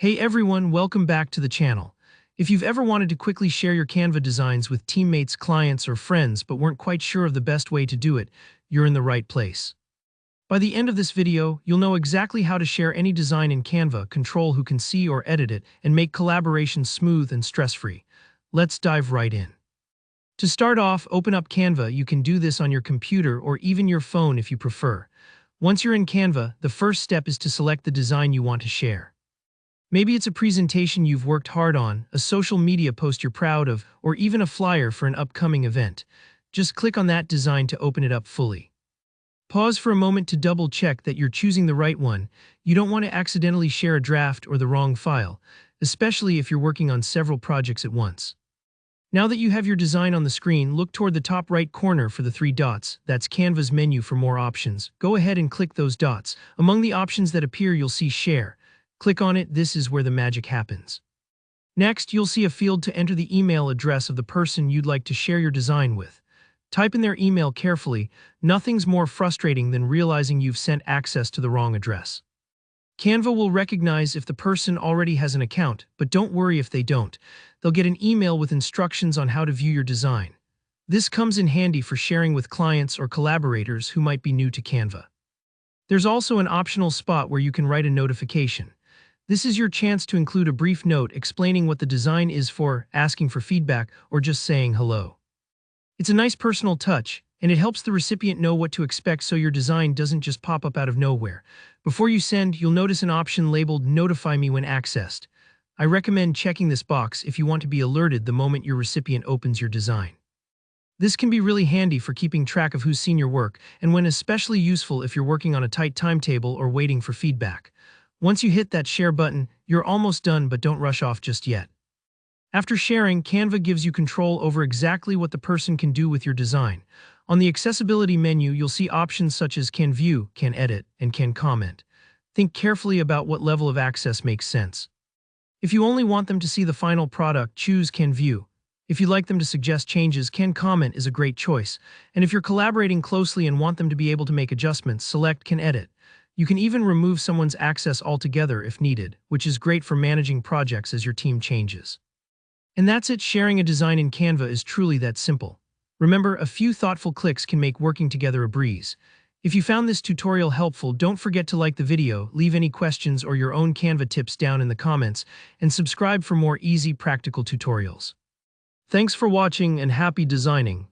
Hey everyone, welcome back to the channel. If you've ever wanted to quickly share your Canva designs with teammates, clients, or friends but weren't quite sure of the best way to do it, you're in the right place. By the end of this video, you'll know exactly how to share any design in Canva, control who can see or edit it, and make collaboration smooth and stress-free. Let's dive right in. To start off, open up Canva. You can do this on your computer or even your phone if you prefer. Once you're in Canva, the first step is to select the design you want to share. Maybe it's a presentation you've worked hard on, a social media post you're proud of, or even a flyer for an upcoming event. Just click on that design to open it up fully. Pause for a moment to double-check that you're choosing the right one. You don't want to accidentally share a draft or the wrong file, especially if you're working on several projects at once. Now that you have your design on the screen, look toward the top right corner for the three dots. That's Canva's menu for more options. Go ahead and click those dots. Among the options that appear, you'll see Share. Click on it. This is where the magic happens. Next, you'll see a field to enter the email address of the person you'd like to share your design with. Type in their email carefully. Nothing's more frustrating than realizing you've sent access to the wrong address. Canva will recognize if the person already has an account, but don't worry if they don't. They'll get an email with instructions on how to view your design. This comes in handy for sharing with clients or collaborators who might be new to Canva. There's also an optional spot where you can write a notification. This is your chance to include a brief note explaining what the design is for, asking for feedback, or just saying hello. It's a nice personal touch, and it helps the recipient know what to expect so your design doesn't just pop up out of nowhere. Before you send, you'll notice an option labeled Notify Me when accessed. I recommend checking this box if you want to be alerted the moment your recipient opens your design. This can be really handy for keeping track of who's seen your work, and when especially useful if you're working on a tight timetable or waiting for feedback. Once you hit that share button, you're almost done, but don't rush off just yet. After sharing, Canva gives you control over exactly what the person can do with your design. On the accessibility menu, you'll see options such as can view, can edit, and can comment. Think carefully about what level of access makes sense. If you only want them to see the final product, choose can view. If you'd like them to suggest changes, can comment is a great choice. And if you're collaborating closely and want them to be able to make adjustments, select can edit. You can even remove someone's access altogether if needed, which is great for managing projects as your team changes. And that's it. Sharing a design in Canva is truly that simple. Remember, a few thoughtful clicks can make working together a breeze. If you found this tutorial helpful, don't forget to like the video, leave any questions or your own Canva tips down in the comments, and subscribe for more easy, practical tutorials. Thanks for watching and happy designing.